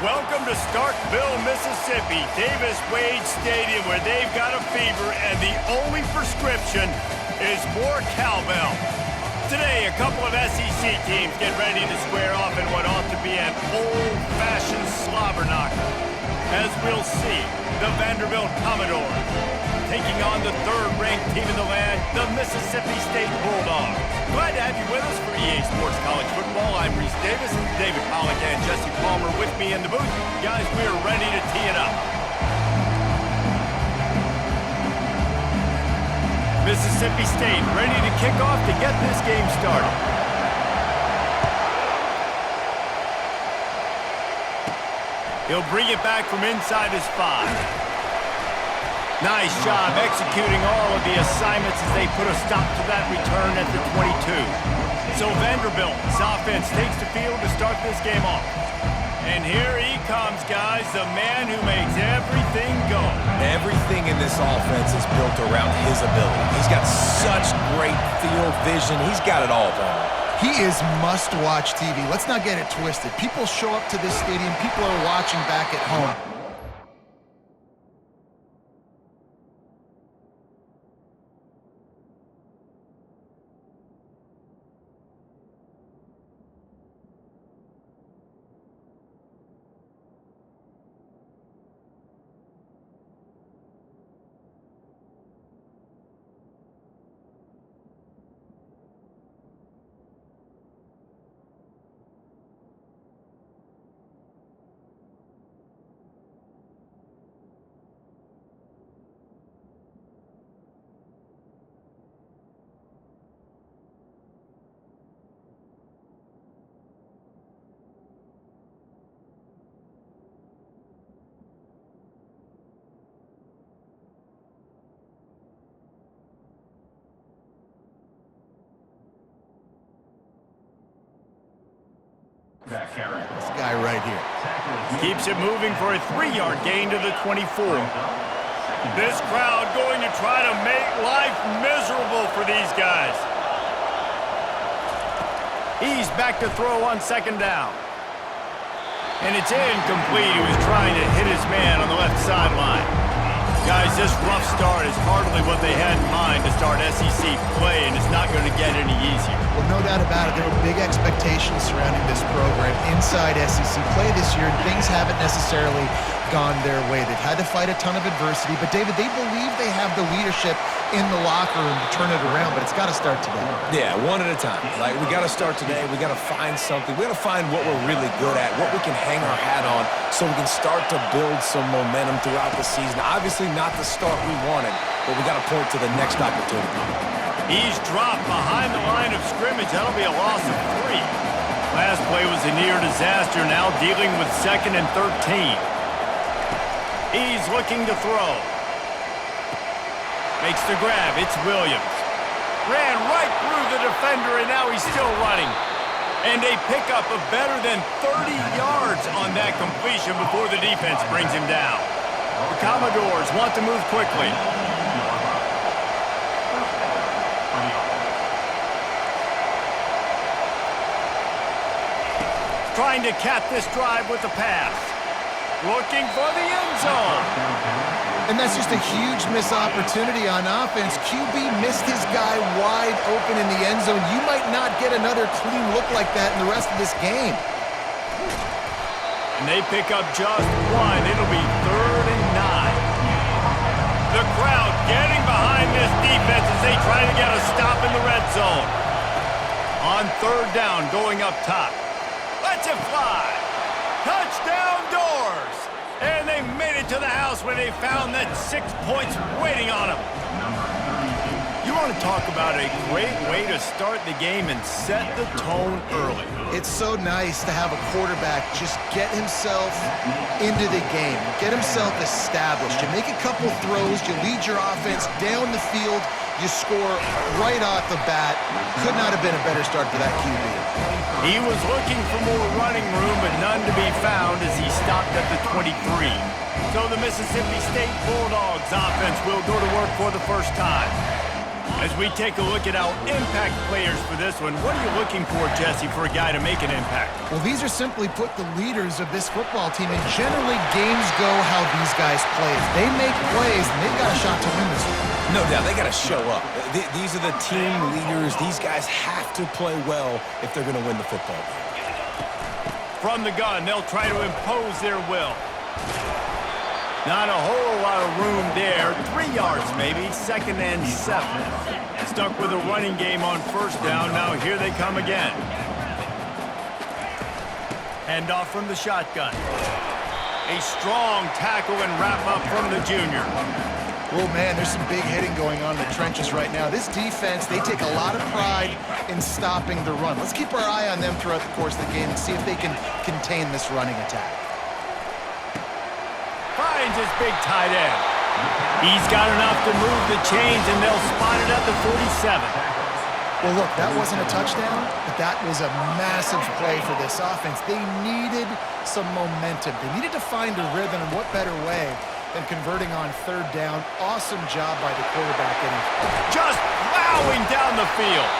Welcome to Starkville, Mississippi, Davis-Wade Stadium, where they've got a fever, and the only prescription is more cowbell. Today, a couple of SEC teams get ready to square off in what ought to be an old-fashioned slobber knocker. As we'll see, the Vanderbilt Commodores taking on the third-ranked team in the land, the Mississippi State Bulldogs. Glad to have you with us for EA Sports College Football. I'm Reese Davis, David Pollack and Jesse Palmer with me in the booth. Guys, we are ready to tee it up. Mississippi State ready to kick off to get this game started. He'll bring it back from inside his 5. Nice job executing all of the assignments as they put a stop to that return at the 22. So Vanderbilt's offense takes the field to start this game off. And here he comes, guys, the man who makes everything go. Everything in this offense is built around his ability. He's got such great field vision. He's got it all, Vandy. He is must-watch TV. Let's not get it twisted. People show up to this stadium. People are watching back at home. This guy right here. Keeps it moving for a 3-yard gain to the 24. This crowd going to try to make life miserable for these guys. He's back to throw on second down. And it's incomplete. He was trying to hit his man on the left sideline. Guys, this rough start is hardly what they had in mind to start SEC play, and it's not going to get any easier. Well, no doubt about it. There were big expectations surrounding this program inside SEC play this year, and things haven't necessarily gone their way. They've had to fight a ton of adversity, but David, they believe they have the leadership in the locker room to turn it around, but it's got to start today. Yeah, one at a time. Like, we got to start today. We got to find something. We got to find what we're really good at, what we can hang our hat on, so we can start to build some momentum throughout the season. Obviously not the start we wanted, but we got to point to the next opportunity. He's dropped behind the line of scrimmage. That'll be a loss of 3. Last play was a near disaster, now dealing with 2nd and 13. He's looking to throw. Makes the grab. It's Williams. Ran right through the defender, and now he's still running. And a pickup of better than 30 yards on that completion before the defense brings him down. The Commodores want to move quickly. Trying to cap this drive with the pass. Looking for the end zone. And that's just a huge missed opportunity on offense. QB missed his guy wide open in the end zone. You might not get another clean look like that in the rest of this game. And they pick up just 1. It'll be 3rd and 9. The crowd getting behind this defense as they try to get a stop in the red zone. On 3rd down, going up top. Let's it fly. Touchdown Doors. And they made it to the house when they found that 6 points waiting on them. You want to talk about a great way to start the game and set the tone early. It's so nice to have a quarterback just get himself into the game, get himself established. You make a couple throws, you lead your offense down the field, you score right off the bat. Could not have been a better start for that QB. He was looking for more running room, but none to be found as he stopped at the 23. So the Mississippi State Bulldogs offense will go to work for the first time. As we take a look at our impact players for this one, what are you looking for, Jesse, for a guy to make an impact? Well, these are simply put the leaders of this football team, and generally games go how these guys play. If they make plays, and they've got a shot to win this one. No doubt, they got to show up. These are the team leaders. These guys have to play well if they're going to win the football game. From the gun, they'll try to impose their will. Not a whole lot of room there. 3 yards maybe, 2nd and 7. Stuck with a running game on 1st down. Now here they come again. Handoff from the shotgun. A strong tackle and wrap up from the junior. Oh, man, there's some big hitting going on in the trenches right now. This defense, they take a lot of pride in stopping the run. Let's keep our eye on them throughout the course of the game and see if they can contain this running attack. Finds his big tight end. He's got enough to move the chains, and they'll spot it at the 47. Well, look, that wasn't a touchdown, but that was a massive play for this offense. They needed some momentum. They needed to find a rhythm, and what better way than converting on 3rd down. Awesome job by the quarterback. Just plowing down the field.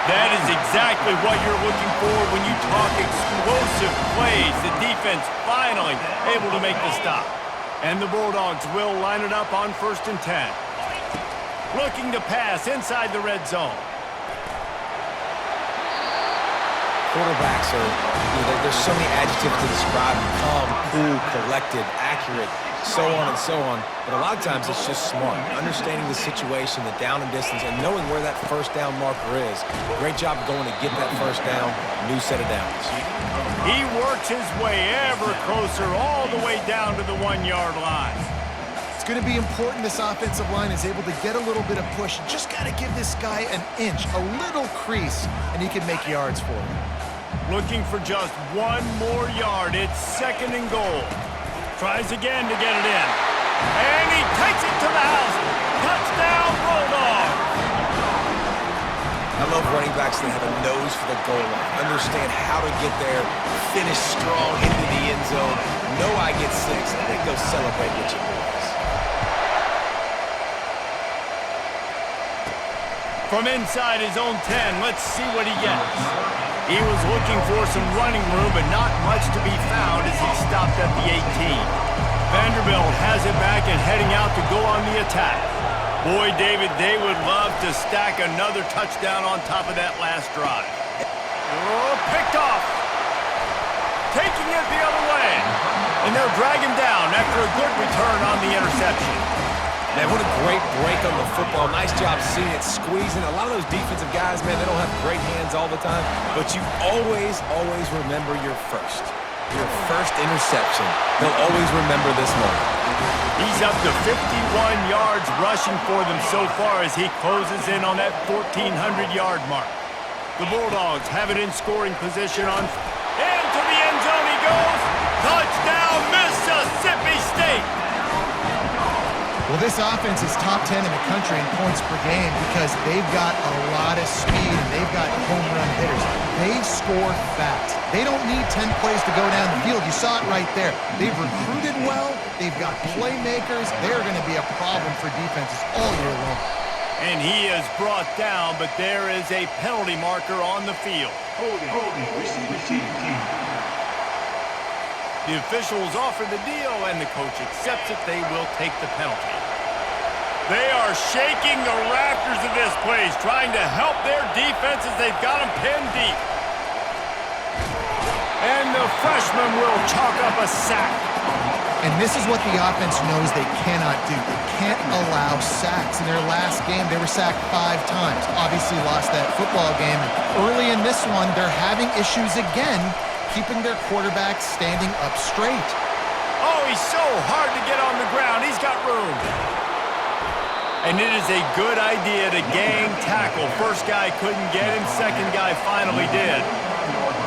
That is exactly what you're looking for when you talk explosive plays. The defense finally able to make the stop. And the Bulldogs will line it up on 1st and 10. Looking to pass inside the red zone. Quarterbacks are, there's so many adjectives to describe them: calm, cool, collected, accurate, so on and so on. But a lot of times it's just smart, understanding the situation, the down and distance, and knowing where that 1st down marker is. Great job going to get that 1st down, new set of downs. He works his way ever closer all the way down to the 1-yard line. It's going to be important this offensive line is able to get a little bit of push. You just got to give this guy an inch, a little crease, and he can make yards for him. Looking for just 1 more yard. It's 2nd and goal. Tries again to get it in. And he takes it to the house. Touchdown, Bulldogs. I love running backs that have a nose for the goal line, understand how to get there, finish strong into the end zone, know I get 6, and then go celebrate with your boys. From inside his own 10, let's see what he gets. He was looking for some running room, but not much to be found as he stopped at the 18. Vanderbilt has it back and heading out to go on the attack. Boy, David, they would love to stack another touchdown on top of that last drive. Oh, picked off. Taking it the other way. And they'll drag him down after a good return on the interception. Man, what a great break on the football. Nice job seeing it, squeezing. A lot of those defensive guys, man, they don't have great hands all the time, but you always remember your first interception. They'll always remember this moment. He's up to 51 yards rushing for them so far as he closes in on that 1,400-yard mark. The Bulldogs have it in scoring position on... Into the end zone he goes! Touchdown, Mississippi State! Well, this offense is top 10 in the country in points per game because they've got a lot of speed and they've got home run hitters. They score fast. They don't need 10 plays to go down the field. You saw it right there. They've recruited well. They've got playmakers. They're going to be a problem for defenses all year long. And he is brought down, but there is a penalty marker on the field. Holding, receiver team. The officials offer the deal, and the coach accepts it. They will take the penalty. They are shaking the rafters of this place, trying to help their defenses. They've got them pinned deep. And the freshman will chalk up a sack. And this is what the offense knows they cannot do. They can't allow sacks. In their last game, they were sacked 5 times. Obviously lost that football game. And early in this one, they're having issues again, keeping their quarterback standing up straight. Oh, he's so hard to get on the ground. He's got room. And it is a good idea to gang tackle. First guy couldn't get him. Second guy finally did.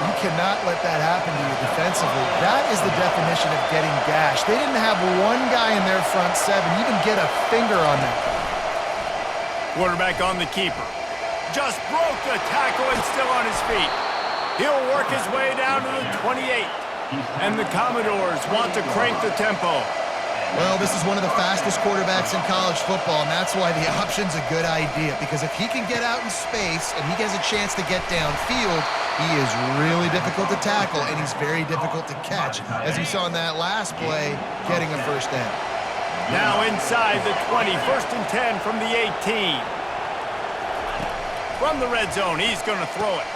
You cannot let that happen to you defensively. That is the definition of getting gashed. They didn't have one guy in their front 7 even get a finger on that. Quarterback on the keeper. Just broke the tackle and still on his feet. He'll work his way down to the 28. And the Commodores want to crank the tempo. Well, this is one of the fastest quarterbacks in college football, and that's why the option's a good idea, because if he can get out in space and he has a chance to get downfield, he is really difficult to tackle, and he's very difficult to catch, as you saw in that last play, getting a first down. Now inside the 20, 1st and 10 from the 18. From the red zone, he's going to throw it.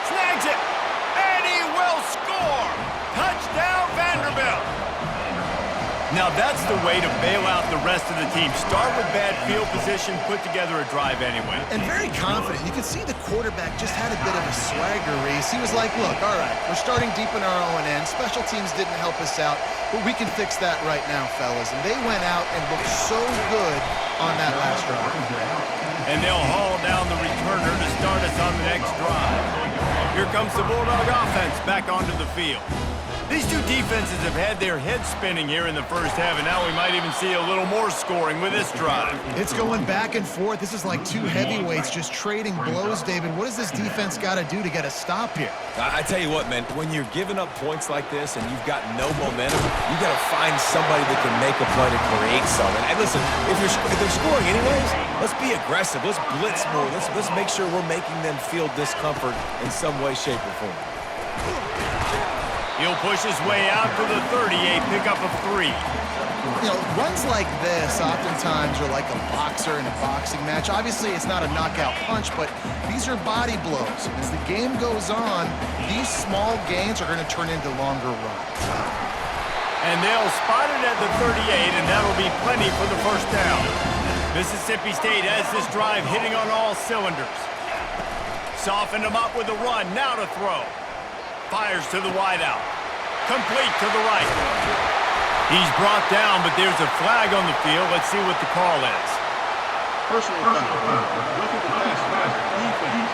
Snags it, and he will score! Touchdown, Vanderbilt! Now that's the way to bail out the rest of the team. Start with bad field position, put together a drive anyway. And very confident. You can see the quarterback just had a bit of a swagger race. He was like, look, all right, we're starting deep in our own end. Special teams didn't help us out, but we can fix that right now, fellas. And they went out and looked so good on that last drive. And they'll haul down the returner to start us on the next drive. Here comes the Bulldog offense back onto the field. These two defenses have had their heads spinning here in the first half, and now we might even see a little more scoring with this drive. It's going back and forth. This is like two heavyweights just trading blows, David. What does this defense got to do to get a stop here? I tell you what, man, when you're giving up points like this and you've got no momentum, you got to find somebody that can make a play to create something. And listen, if they're scoring anyways, let's be aggressive. Let's blitz more. Let's make sure we're making them feel discomfort in some way, shape, or form. He'll push his way out to the 38, pickup of 3. You know, runs like this oftentimes are like a boxer in a boxing match. Obviously, it's not a knockout punch, but these are body blows. And as the game goes on, these small gains are going to turn into longer runs. And they'll spot it at the 38, and that'll be plenty for the first down. Mississippi State has this drive hitting on all cylinders. Softened him up with a run, now to throw. Fires to the wideout. Complete to the right. He's brought down, but there's a flag on the field. Let's see what the call is. Personal foul. Look at the pass. Defense.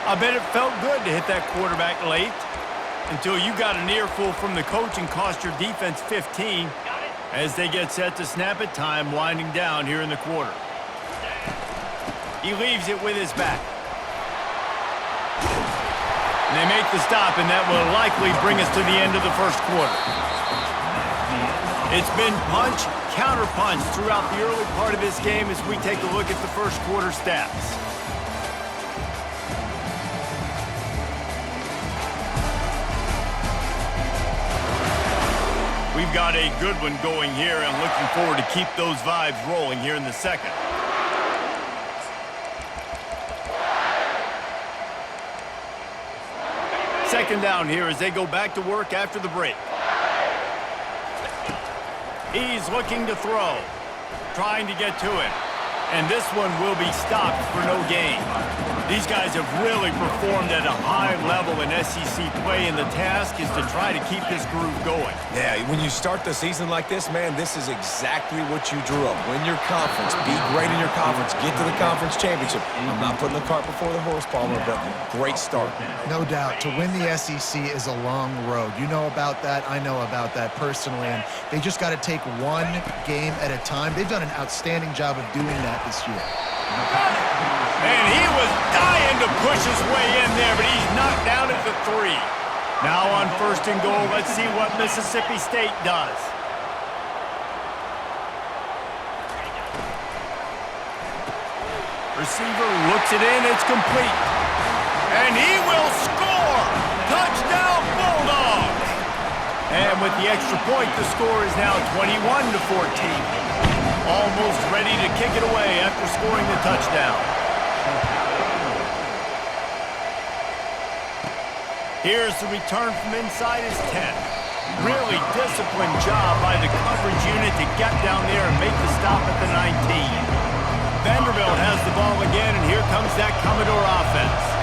I bet it felt good to hit that quarterback late until you got an earful from the coach and cost your defense 15 as they get set to snap it, time winding down here in the quarter. He leaves it with his back. And they make the stop, and that will likely bring us to the end of the first quarter. It's been punch, counter-punch throughout the early part of this game as we take a look at the first quarter stats. We've got a good one going here, and looking forward to keep those vibes rolling here in the second. Second down here as they go back to work after the break. He's looking to throw, trying to get to it. And this one will be stopped for no gain. These guys have really performed at a high level in SEC play, and the task is to try to keep this groove going. Yeah, when you start the season like this, man, this is exactly what you drew up. Win your conference, be great in your conference, get to the conference championship. I'm not putting the cart before the horse, Palmer, but great start. No doubt. To win the SEC is a long road. You know about that. I know about that personally. And they just got to take one game at a time. They've done an outstanding job of doing that this year. And he was dying to push his way in there, but he's knocked down at the 3. Now on 1st and goal, let's see what Mississippi State does. Receiver looks it in, it's complete. And he will score! Touchdown Bulldogs! And with the extra point, the score is now 21-14. Almost ready to kick it away after scoring the touchdown. Here's the return from inside his 10. Really disciplined job by the coverage unit to get down there and make the stop at the 19. Vanderbilt has the ball again, and here comes that Commodore offense.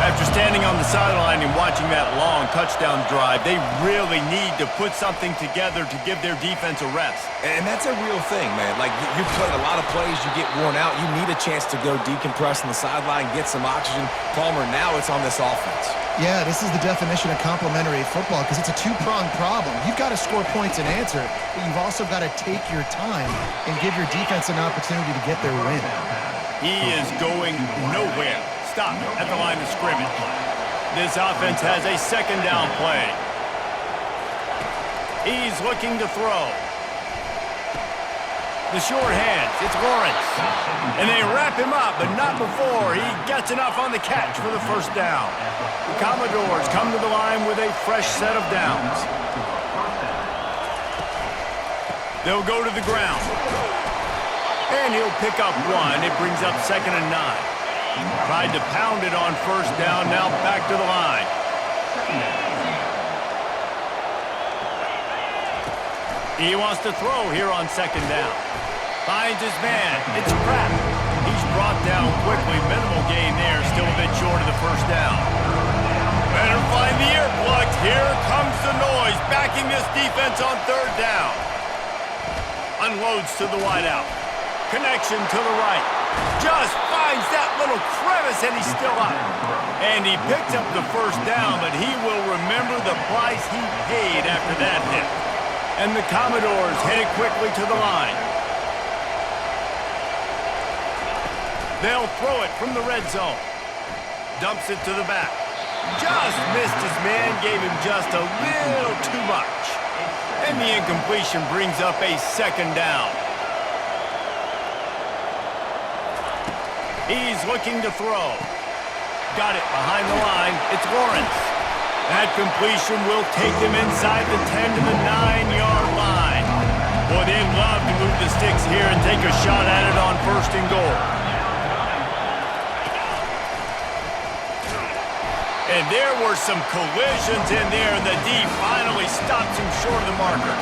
After standing on the sideline and watching that long touchdown drive, they really need to put something together to give their defense a rest. And that's a real thing, man. Like, you played a lot of plays, you get worn out, you need a chance to go decompress on the sideline, get some oxygen. Palmer, now it's on this offense. Yeah, this is the definition of complementary football because it's a two-pronged problem. You've got to score points and answer, but you've also got to take your time and give your defense an opportunity to get their win. He is going nowhere. Stop at the line of scrimmage. This offense has a second down play. He's looking to throw. The short hands, it's Lawrence. And they wrap him up, but not before he gets enough on the catch for the first down. The Commodores come to the line with a fresh set of downs. They'll go to the ground. And he'll pick up one. It brings up 2nd and 9. Tried to pound it on first down, now back to the line. He wants to throw here on 2nd down. Finds his man. It's Pratt. He's brought down quickly. Minimal gain there. Still a bit short of the first down. Better find the earplugs. Here comes the noise. Backing this defense on 3rd down. Unloads to the wideout. Connection to the right. Just finds that little crevice, and he's still up. And he picks up the first down, but he will remember the price he paid after that hit. And the Commodores headed quickly to the line. They'll throw it from the red zone. Dumps it to the back. Just missed his man, gave him just a little too much. And the incompletion brings up a 2nd down. He's looking to throw. Got it behind the line. It's Lawrence. That completion will take them inside the 10 to the 9-yard line. Boy, they'd love to move the sticks here and take a shot at it on 1st and goal. And there were some collisions in there, and the D finally stops him short of the marker.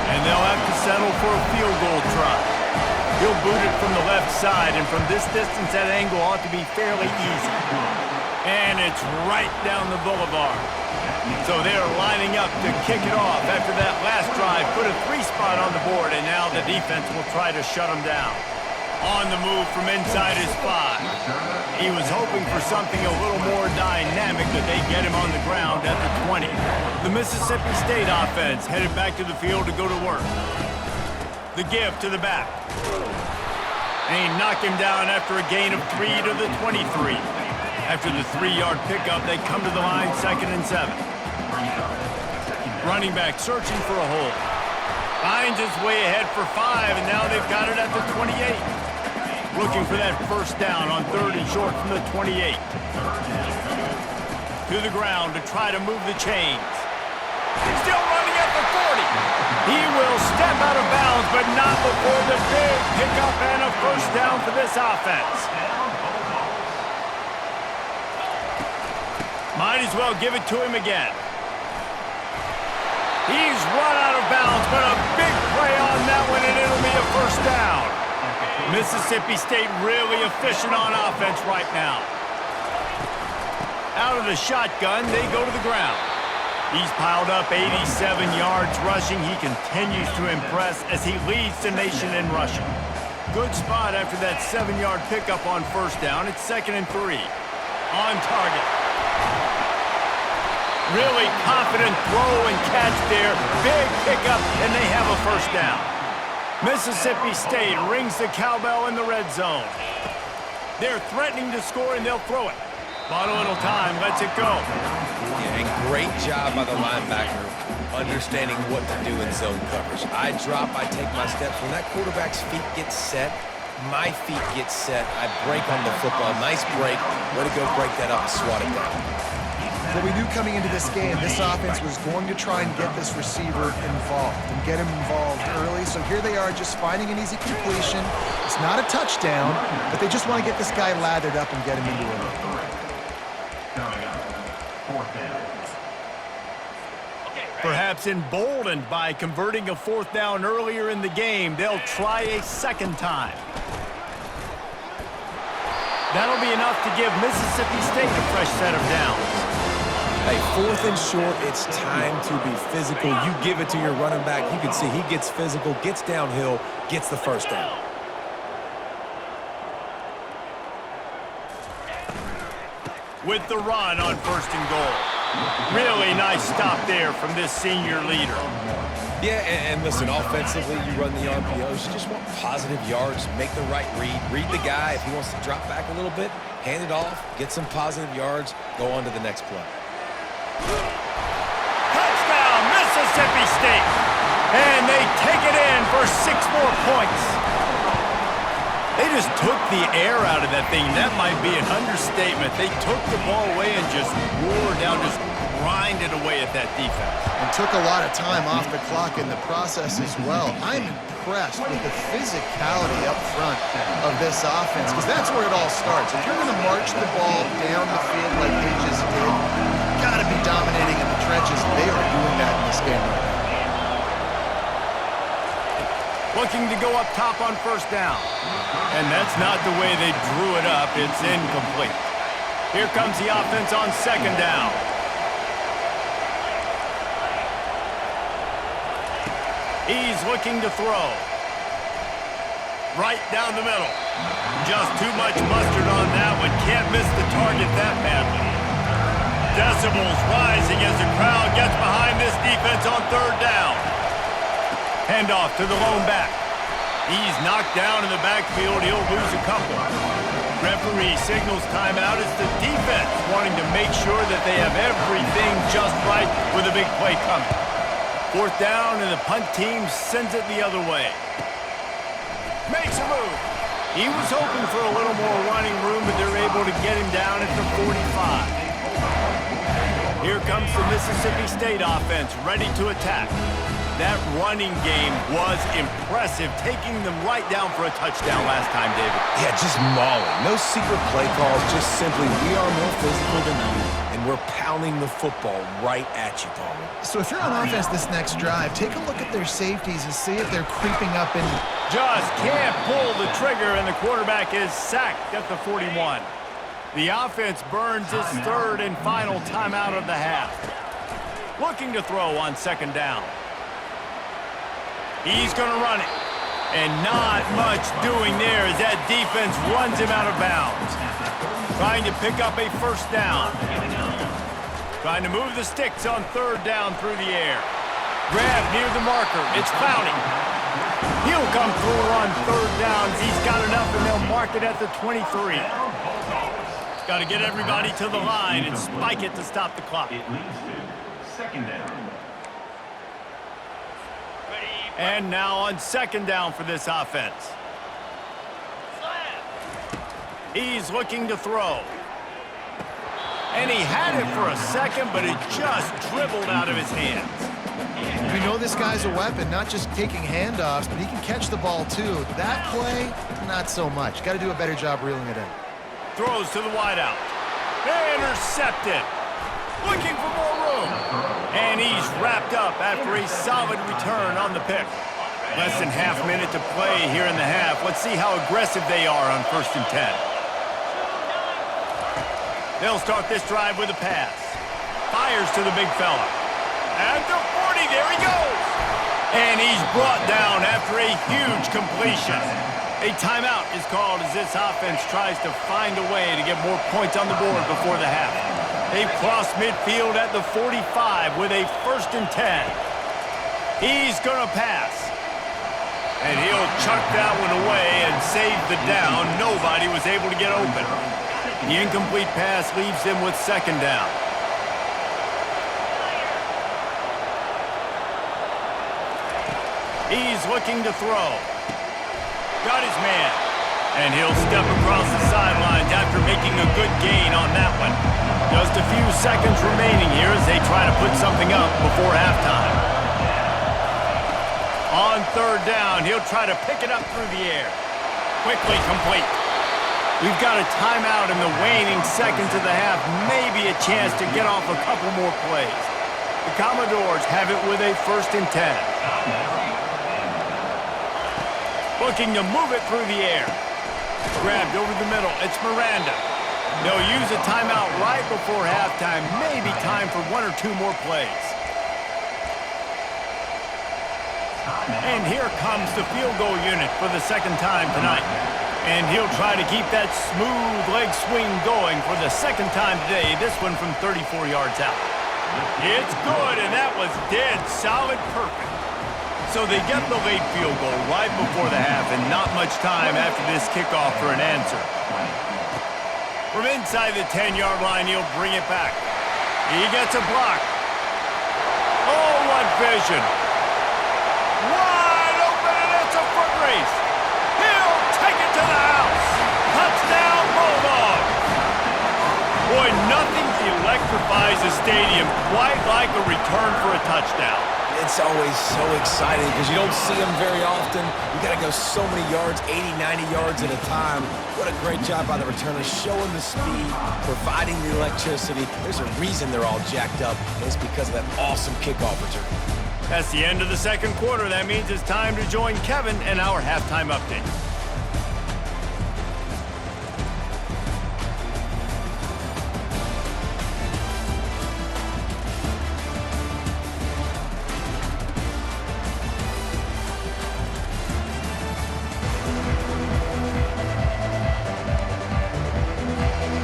And they'll have to settle for a field goal try. He'll boot it from the left side, and from this distance, that angle ought to be fairly easy. And it's right down the boulevard. So they're lining up to kick it off after that last drive. Put a 3-spot on the board, and now the defense will try to shut them down. On the move from inside his 5. He was hoping for something a little more dynamic, but they get him on the ground at the 20. The Mississippi State offense headed back to the field to go to work. The give to the back. And he knocked him down after a gain of 3 to the 23. After the 3-yard pickup, they come to the line 2nd and 7. Running back searching for a hole. Finds his way ahead for 5, and now they've got it at the 28. Looking for that first down on 3rd and short from the 28. To the ground to try to move the chains. Still running at the 40. He will step out of bounds, but not before the big pickup and a first down for this offense. Might as well give it to him again. He's run out of bounds, but a big play on that one, and it'll be a first down. Mississippi State really efficient on offense right now. Out of the shotgun, they go to the ground. He's piled up 87 yards rushing. He continues to impress as he leads the nation in rushing. Good spot after that 7-yard pickup on first down. It's 2nd and 3. On target. Really confident throw and catch there. Big pickup, and they have a first down. Mississippi State rings the cowbell in the red zone. They're threatening to score, and they'll throw it. Bought a little time, lets it go. Yeah, and great job by the linebacker understanding what to do in zone coverage. I drop, I take my steps. When that quarterback's feet get set, my feet get set. I break on the football. Nice break. Way to go break that up and swat it down. Well, we knew coming into this game, this offense was going to try and get this receiver involved and get him involved early. So here they are just finding an easy completion. It's not a touchdown, but they just want to get this guy lathered up and get him into it. Perhaps emboldened by converting a 4th down earlier in the game, they'll try a 2nd time. That'll be enough to give Mississippi State a fresh set of downs. Hey, 4th and short, it's time to be physical. You give it to your running back. You can see he gets physical, gets downhill, gets the first down. With the run on 1st and goal. Really nice stop there from this senior leader. Yeah, and listen, offensively, you run the RPOs. You just want positive yards, make the right read the guy. If he wants to drop back a little bit, hand it off, get some positive yards, go on to the next play. Touchdown, Mississippi State! And they take it in for 6 more points. They just took the air out of that thing. That might be an understatement. They took the ball away and just wore down, just grinded away at that defense. And took a lot of time off the clock in the process as well. I'm impressed with the physicality up front of this offense, because that's where it all starts. If you're going to march the ball down the field like they just did, you've got to be dominating in the trenches. They are doing that in this game right now. Looking to go up top on first down. And that's not the way they drew it up. It's incomplete. Here comes the offense on second down. He's looking to throw. Right down the middle. Just too much mustard on that one. Can't miss the target that badly. Decibels rising as the crowd gets behind this defense on third down. Handoff to the lone back. He's knocked down in the backfield. He'll lose a couple. Referee signals timeout. It's the defense wanting to make sure that they have everything just right with a big play coming. Fourth down, and the punt team sends it the other way. Makes a move. He was hoping for a little more running room, but they're able to get him down at the 45. Here comes the Mississippi State offense, ready to attack. That running game was impressive, taking them right down for a touchdown last time, David. Yeah, just mauling. No secret play calls, just simply we are more physical than you, and we're pounding the football right at you, Palmer. So if you're on offense this next drive, take a look at their safeties and see if they're creeping up in. Just can't pull the trigger, and the quarterback is sacked at the 41. The offense burns its third and final timeout of the half. Looking to throw on second down. He's going to run it. And not much doing there as that defense runs him out of bounds. Trying to pick up a first down. Trying to move the sticks on third down through the air. Grab near the marker. It's Vandy. He'll come through on third downs. He's got enough, and they'll mark it at the 23. Got to get everybody to the line and spike it to stop the clock. It leads to second down. And now on second down for this offense. He's looking to throw. And he had it for a second, but it just dribbled out of his hands. We know this guy's a weapon, not just taking handoffs, but he can catch the ball too. That play, not so much. Got to do a better job reeling it in. Throws to the wideout. Intercepted. Looking for more room. And he's wrapped up after a solid return on the pick. Less than half minute to play here in the half. Let's see how aggressive they are on 1st and 10. They'll start this drive with a pass. Fires to the big fella. At the 40, there he goes. And he's brought down after a huge completion. A timeout is called as this offense tries to find a way to get more points on the board before the half. They've crossed midfield at the 45 with a 1st and 10. He's going to pass. And he'll chuck that one away and save the down. Nobody was able to get open. The incomplete pass leaves them with second down. He's looking to throw. Got his man. And he'll step across the sidelines after making a good gain on that one. Just a few seconds remaining here as they try to put something up before halftime. On third down, he'll try to pick it up through the air. Quickly complete. We've got a timeout in the waning seconds of the half. Maybe a chance to get off a couple more plays. The Commodores have it with a 1st and 10. Looking to move it through the air. Grabbed over the middle. It's Miranda. They'll use a timeout right before halftime. Maybe time for 1 or 2 more plays. And here comes the field goal unit for the second time tonight. And he'll try to keep that smooth leg swing going for the second time today. This one from 34 yards out. It's good, and that was dead solid perfect. So they get the late field goal right before the half, and not much time after this kickoff for an answer. From inside the 10-yard line, he'll bring it back. He gets a block. Oh, what vision. electrifies the stadium quite like a return for a touchdown. It's always so exciting because you don't see them very often. You got to go so many yards, 80, 90 yards at a time. What a great job by the returner, showing the speed, providing the electricity. There's a reason they're all jacked up, and it's because of that awesome kickoff return. That's the end of the second quarter. That means it's time to join Kevin in our halftime update.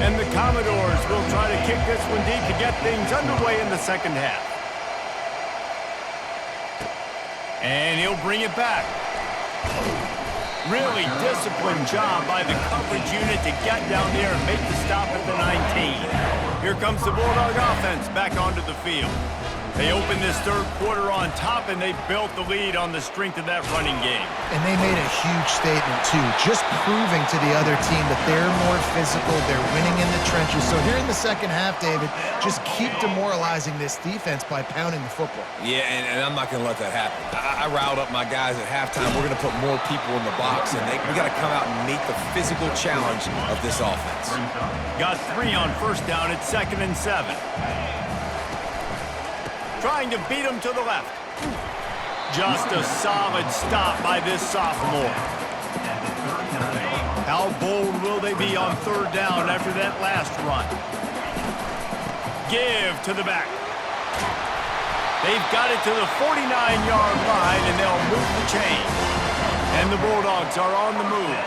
And the Commodores will try to kick this one deep to get things underway in the second half. And he'll bring it back. Really disciplined job by the coverage unit to get down there and make the stop at the 19. Here comes the Bulldog offense back onto the field. They opened this third quarter on top, and they built the lead on the strength of that running game. And they made a huge statement, too, just proving to the other team that they're more physical, they're winning in the trenches. So here in the second half, David, just keep demoralizing this defense by pounding the football. Yeah, and I'm not going to let that happen. I riled up my guys at halftime. We're going to put more people in the box, and we got to come out and meet the physical challenge of this offense. Got 3 on first down at 2nd and 7. Trying to beat him to the left. Just a solid stop by this sophomore. How bold will they be on third down after that last run? Give to the back. They've got it to the 49-yard line, and they'll move the chain. And the Bulldogs are on the move.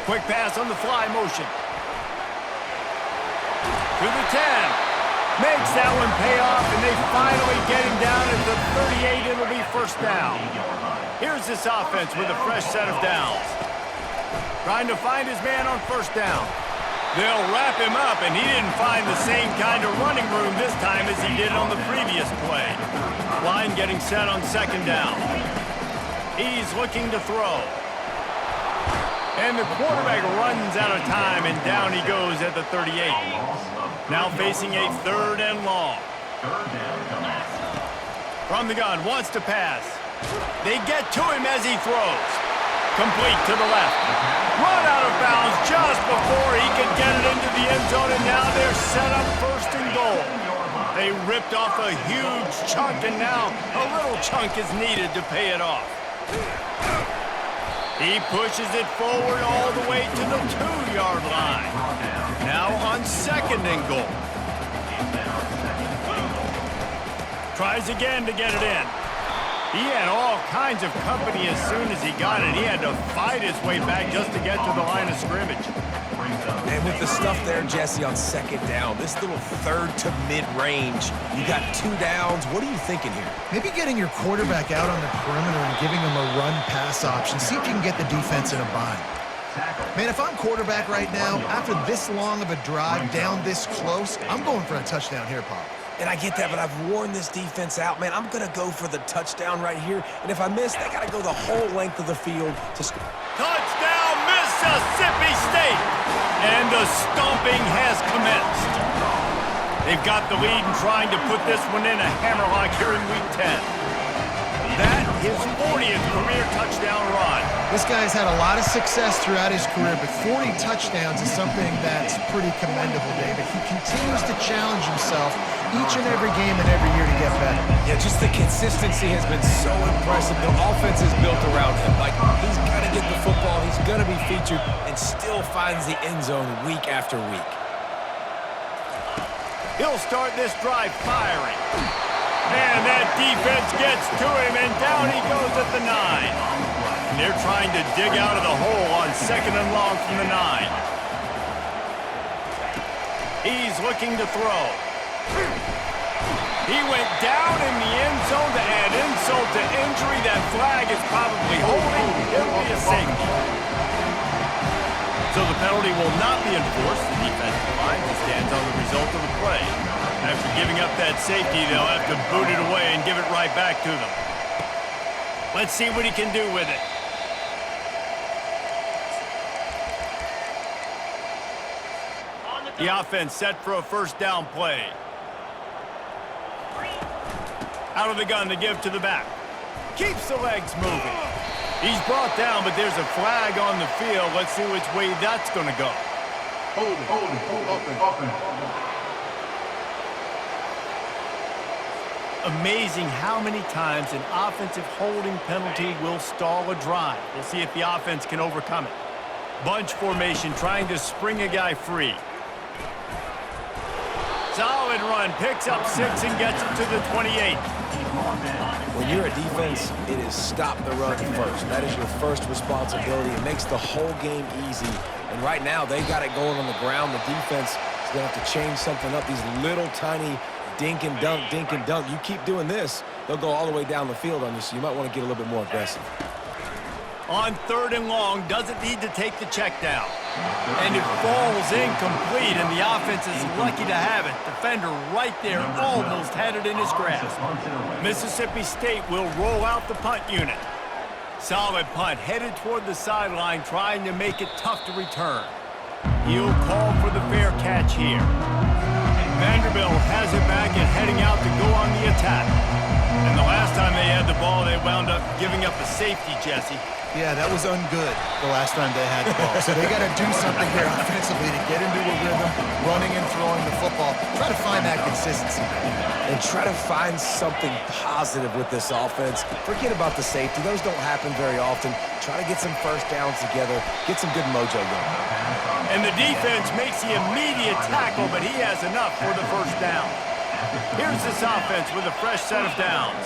Quick pass on the fly motion. To the 10. Makes that one pay off, and they finally get him down at the 38. It'll be first down. Here's this offense with a fresh set of downs. Trying to find his man on first down. They'll wrap him up, and he didn't find the same kind of running room this time as he did on the previous play. Line getting set on second down. He's looking to throw. And the quarterback runs out of time, and down he goes at the 38. Now facing a third and long. From the gun, wants to pass. They get to him as he throws. Complete to the left. Run out of bounds just before he could get it into the end zone, and now they're set up first and goal. They ripped off a huge chunk, and now a little chunk is needed to pay it off. He pushes it forward all the way to the 2-yard line. Now on second and goal. Tries again to get it in. He had all kinds of company as soon as he got it. He had to fight his way back just to get to the line of scrimmage. And with the stuff there, Jesse, on second down, this little third to mid-range, you got 2 downs. What are you thinking here? Maybe getting your quarterback out on the perimeter and giving him a run-pass option. See if you can get the defense in a bind. Man, if I'm quarterback right now, after this long of a drive down this close, I'm going for a touchdown here, Pop. And I get that, but I've worn this defense out, man. I'm going to go for the touchdown right here. And if I miss, they got to go the whole length of the field to score. Touchdown, Mississippi State! And the stomping has commenced. They've got the lead and trying to put this one in a hammerlock here in Week 10. That his 40th career touchdown run. This guy's had a lot of success throughout his career, but 40 touchdowns is something that's pretty commendable, David. He continues to challenge himself each and every game and every year to get better. Yeah, just the consistency has been so impressive. The offense is built around him. Like, he's got to get the football, he's going to be featured, and still finds the end zone week after week. He'll start this drive firing. And that defense gets to him, and down he goes at the 9. And they're trying to dig out of the hole on second and long from the 9. He's looking to throw. He went down in the end zone to add insult to injury. That flag is probably holding. It'll be a safety. So the penalty will not be enforced. The defensive line stands on the result of the play. After giving up that safety, they'll have to boot it away and give it right back to them. Let's see what he can do with it. The offense set for a first down play. Out of the gun to give to the back. Keeps the legs moving. He's brought down, but there's a flag on the field. Let's see which way that's going to go. Amazing how many times an offensive holding penalty will stall a drive. We'll see if the offense can overcome it. Bunch formation trying to spring a guy free. Solid run, picks up 6 and gets it to the 28. When you're a defense, it is stop the run first. That is your first responsibility. It makes the whole game easy. And right now, they got it going on the ground. The defense is going to have to change something up. These little tiny dink and dunk, dink and dunk. You keep doing this, they'll go all the way down the field on you, so you might want to get a little bit more aggressive. On 3rd and long, doesn't need to take the check down. And it falls incomplete, and the offense is lucky to have it. Defender right there almost had it in his grasp. Mississippi State will roll out the punt unit. Solid punt, headed toward the sideline, trying to make it tough to return. He'll call for the fair catch here. Vanderbilt has it back and heading out to go on the attack. And the last time they had the ball, they wound up giving up a safety, Jesse. Yeah, that was ungood the last time they had the ball. So they got to do something here offensively to get into a rhythm, running and throwing the football. Try to find that consistency. And try to find something positive with this offense. Forget about the safety. Those don't happen very often. Try to get some first downs together. Get some good mojo going. And the defense makes the immediate tackle, but he has enough for the first down. Here's this offense with a fresh set of downs.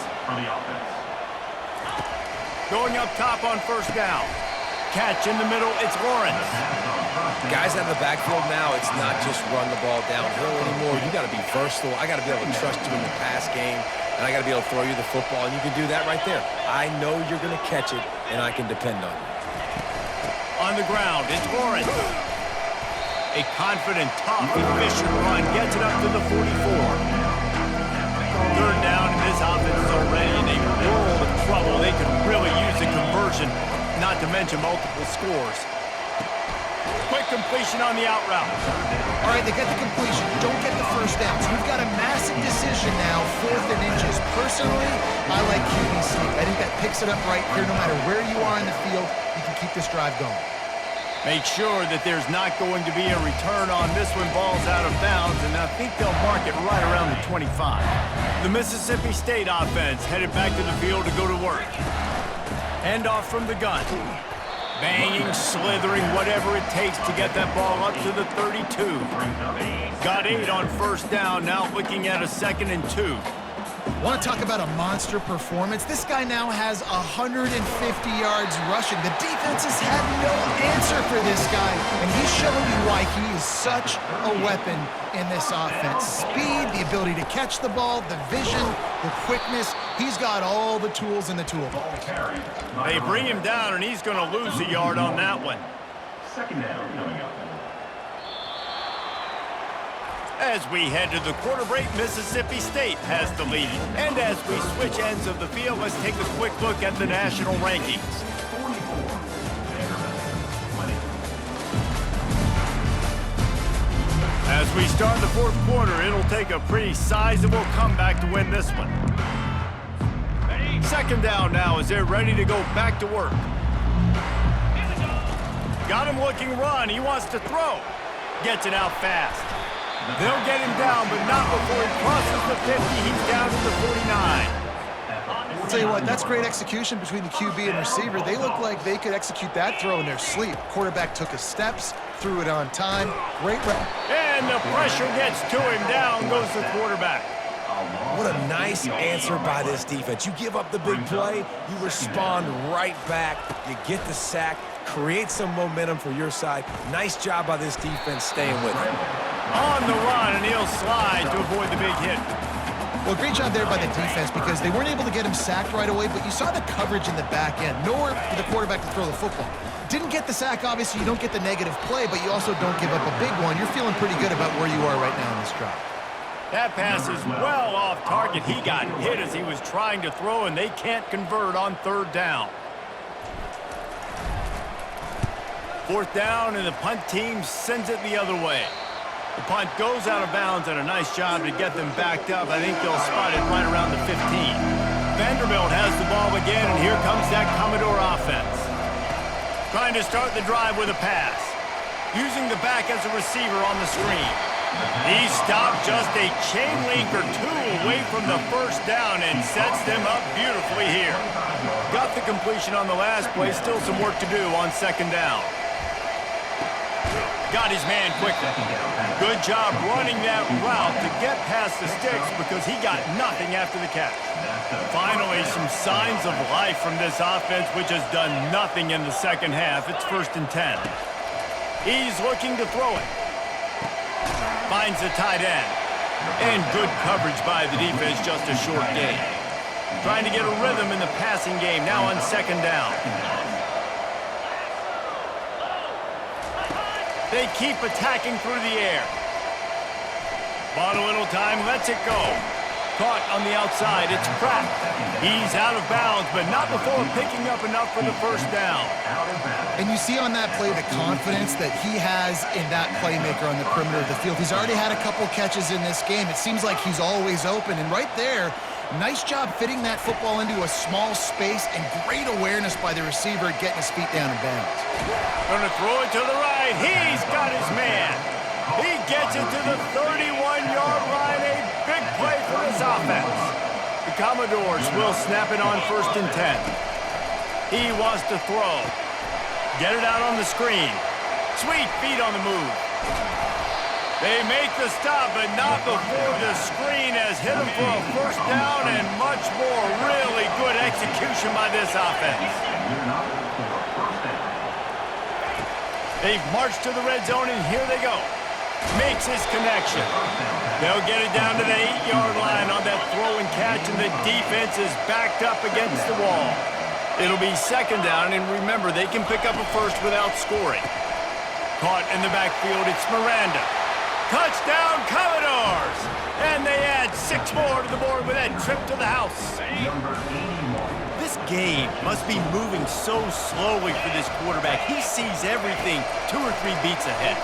Going up top on first down. Catch in the middle, it's Lawrence. Guys out of the backfield now, it's not just run the ball downhill anymore. You got to be versatile. I got to be able to trust you in the pass game, and I got to be able to throw you the football, and you can do that right there. I know you're going to catch it, and I can depend on you. On the ground, it's Lawrence. A confident, tough, efficient run gets it up to the 44. 3rd down, and this offense is already in a world of trouble. They could really use a conversion, not to mention multiple scores. Quick completion on the out route. All right, they get the completion. Don't get the first down. So we've got a massive decision now, 4th and inches. Personally, I like QB sneak. I think that picks it up right here. No matter where you are in the field, you can keep this drive going. Make sure that there's not going to be a return on this one. Ball's out of bounds, and I think they'll mark it right around the 25. The Mississippi State offense headed back to the field to go to work. Handoff from the gun. Banging, slithering, whatever it takes to get that ball up to the 32. Got 8 on first down, now looking at a 2nd and 2. Want to talk about a monster performance? This guy now has 150 yards rushing. The defense has had no answer for this guy, and he's showing you why he is such a weapon in this offense. Speed, the ability to catch the ball, the vision, the quickness. He's got all the tools in the toolbox. They bring him down, and he's going to lose a yard on that one. 2nd down coming up. As we head to the quarter break, Mississippi State has the lead. And as we switch ends of the field, let's take a quick look at the national rankings. As we start the 4th quarter, it'll take a pretty sizable comeback to win this one. 2nd down now as they're ready to go back to work. Got him looking run. He wants to throw. Gets it out fast. They'll get him down, but not before he crosses the 50. He's down to the 49. I'll tell you what, that's great execution between the QB and receiver. They look like they could execute that throw in their sleep. Quarterback took his steps, threw it on time. Great run. And the pressure gets to him. Down goes the quarterback. What a nice answer by this defense. You give up the big play, you respond right back, you get the sack, create some momentum for your side. Nice job by this defense staying with it. On the run, and he'll slide to avoid the big hit. Well, great job there by the defense because they weren't able to get him sacked right away, but you saw the coverage in the back end. Nowhere for the quarterback to throw the football. Didn't get the sack, obviously. You don't get the negative play, but you also don't give up a big one. You're feeling pretty good about where you are right now in this drive. That pass is well off target. He got hit as he was trying to throw, and they can't convert on 3rd down. 4th down, and the punt team sends it the other way. The punt goes out of bounds, and a nice job to get them backed up. I think they'll spot it right around the 15. Vanderbilt has the ball again, and here comes that Commodore offense. Trying to start the drive with a pass. Using the back as a receiver on the screen. He stopped just a chain link or two away from the first down and sets them up beautifully here. Got the completion on the last play. Still some work to do on second down. Got his man quickly. Good job running that route to get past the sticks because he got nothing after the catch. Finally, some signs of life from this offense, which has done nothing in the second half. It's 1st and 10. He's looking to throw it. Finds the tight end. And good coverage by the defense, just a short gain. Trying to get a rhythm in the passing game, now on second down. They keep attacking through the air. Bought a little time, lets it go. Caught on the outside, it's Pratt. He's out of bounds, but not before picking up enough for the first down. And you see on that play the confidence that he has in that playmaker on the perimeter of the field. He's already had a couple catches in this game. It seems like he's always open. And right there, nice job fitting that football into a small space and great awareness by the receiver getting his feet down in bounds. Gonna throw it to the right. He's got his man. He gets it to the 31-yard line. A big play for this offense. The Commodores will snap it on 1st and 10. He wants to throw. Get it out on the screen. Sweet feet on the move. They make the stop, but not before the screen has hit him for a first down and much more. Really good execution by this offense. They've marched to the red zone, and here they go. Makes his connection. They'll get it down to the 8-yard line on that throw and catch, and the defense is backed up against the wall. It'll be second down, and remember, they can pick up a first without scoring. Caught in the backfield, it's Miranda. Touchdown, Commodores! And they add 6 more to the board with that trip to the house. This game must be moving so slowly for this quarterback. He sees everything 2 or 3 beats ahead.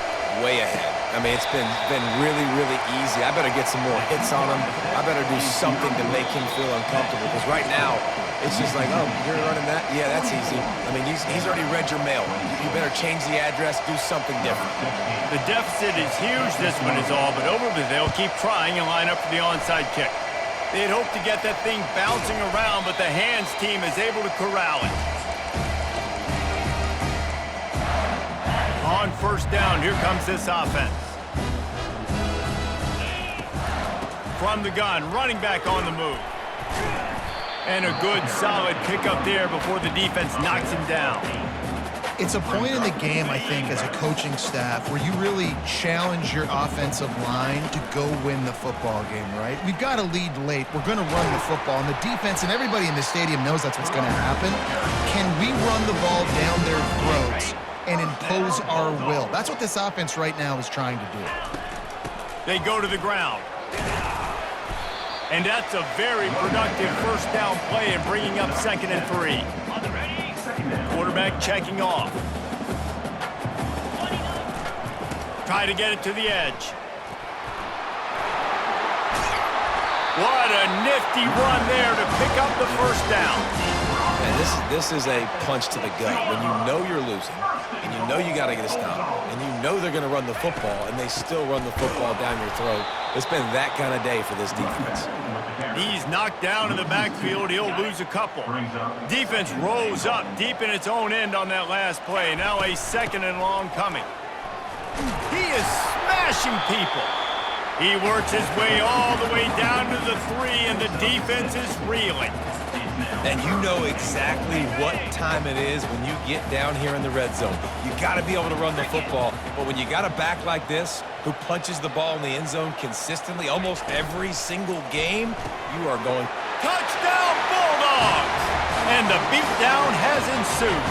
Way ahead. I mean, it's been really, really easy. I better get some more hits on him. I better do something to make him feel uncomfortable because right now, it's just like, oh, you're running that? Yeah, that's easy. I mean, he's already read your mail. You better change the address, do something different. The deficit is huge, this one is all, but over there, they'll keep trying and line up for the onside kick. They'd hope to get that thing bouncing around, but the hands team is able to corral it. On first down, here comes this offense. From the gun, running back on the move. And a good, solid pickup there before the defense knocks him down. It's a point in the game, I think, as a coaching staff where you really challenge your offensive line to go win the football game, right? We've got to lead late. We're going to run the football, and the defense and everybody in the stadium knows that's what's going to happen. Can we run the ball down their throats and impose our will? That's what this offense right now is trying to do. They go to the ground. And that's a very productive first down play and bringing up 2nd and 3. Quarterback checking off. Try to get it to the edge. What a nifty run there to pick up the first down. And this is a punch to the gut. When you know you're losing, and you know you got to get a stop, and you know they're going to run the football, and they still run the football down your throat. It's been that kind of day for this defense. He's knocked down in the backfield. He'll lose a couple. Defense rose up deep in its own end on that last play. Now a 2nd and long coming. He is smashing people. He works his way all the way down to the 3, and the defense is reeling. And you know exactly what time it is when you get down here in the red zone. You got to be able to run the football, but when you got a back like this who punches the ball in the end zone consistently almost every single game, you are going, touchdown Bulldogs! And the beatdown has ensued.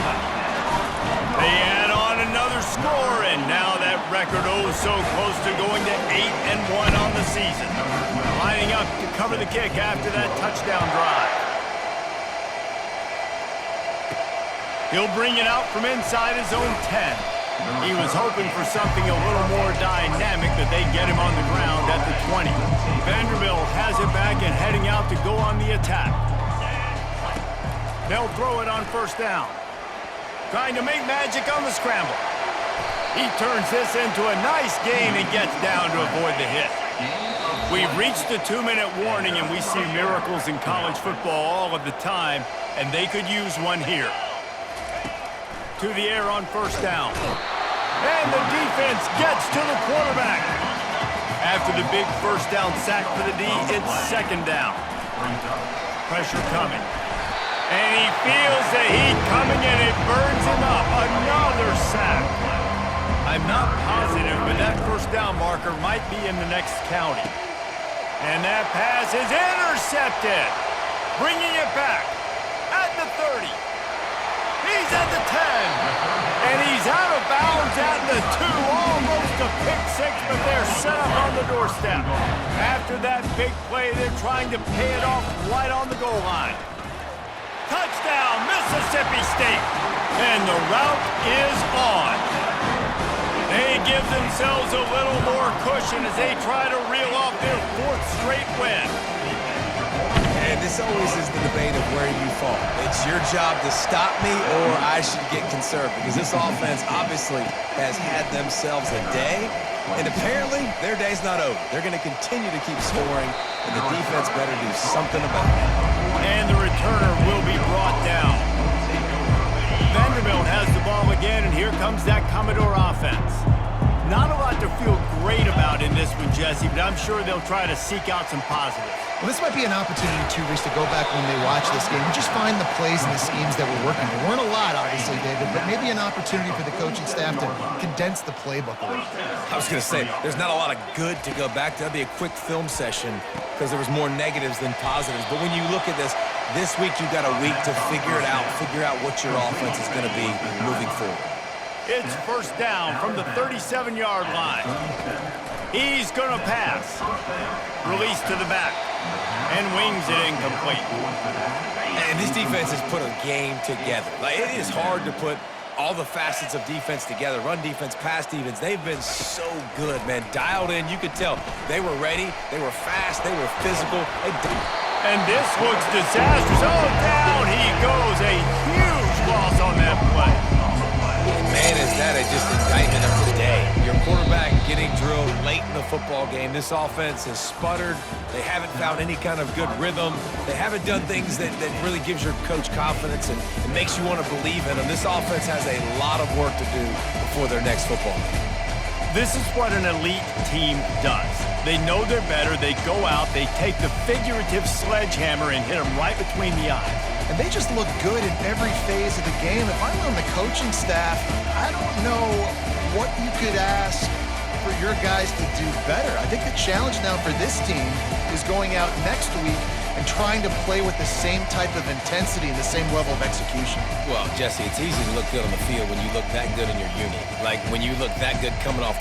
They add on another score, and now that record so close to going to 8-1 on the season. Lining up to cover the kick after that touchdown drive. He'll bring it out from inside his own 10. He was hoping for something a little more dynamic, that they get him on the ground at the 20. Vanderbilt has it back and heading out to go on the attack. They'll throw it on first down. Trying to make magic on the scramble. He turns this into a nice gain and gets down to avoid the hit. We've reached the 2-minute warning, and we see miracles in college football all of the time, and they could use one here. To the air on first down. And the defense gets to the quarterback. After the big first down sack for the D, it's second down. Pressure coming. And he feels the heat coming, and it burns him up. Another sack. I'm not positive, but that first down marker might be in the next county. And that pass is intercepted. Bringing it back at the 30. He's at the 10. And he's out of bounds at the 2. Almost a pick six, but they're set up on the doorstep. After that big play, they're trying to pay it off right on the goal line. Touchdown, Mississippi State. And the route is on. They give themselves a little more cushion as they try to reel off their 4th straight win. And this always is the debate of where you fall. It's your job to stop me, or I should get conserved, because this offense obviously has had themselves a day, and apparently their day's not over. They're going to continue to keep scoring, and the defense better do something about it. And the returner will be brought down. Vanderbilt has the ball again, and here comes that Commodore offense. Not a lot to feel great about in this one, Jesse, but I'm sure they'll try to seek out some positives. Well, this might be an opportunity, too, Reese, to go back when they watch this game and just find the plays and the schemes that were working. There weren't a lot, obviously, David, but maybe an opportunity for the coaching staff to condense the playbook a little. I was going to say, there's not a lot of good to go back to. That'd be a quick film session because there was more negatives than positives. But when you look at this week you've got a week to figure it out, figure out what your offense is going to be moving forward. It's first down from the 37-yard line. He's going to pass. Release to the back. And wings it incomplete. And this defense has put a game together. Like, it is hard to put all the facets of defense together. Run defense, pass defense. They've been so good, man. Dialed in. You could tell they were ready. They were fast. They were physical. And this looks disastrous. Oh, down he goes. A huge loss on that play. Man, is that just indictment of the day. Your quarterback getting drilled late in the football game. This offense has sputtered. They haven't found any kind of good rhythm. They haven't done things that really gives your coach confidence and makes you want to believe in them. This offense has a lot of work to do before their next football game. This is what an elite team does. They know they're better. They go out. They take the figurative sledgehammer and hit them right between the eyes. And they just look good in every phase of the game. If I'm on the coaching staff, I don't know what you could ask for your guys to do better. I think the challenge now for this team is going out next week and trying to play with the same type of intensity and the same level of execution. Well, Jesse, it's easy to look good on the field when you look that good in your unit. Like when you look that good coming off the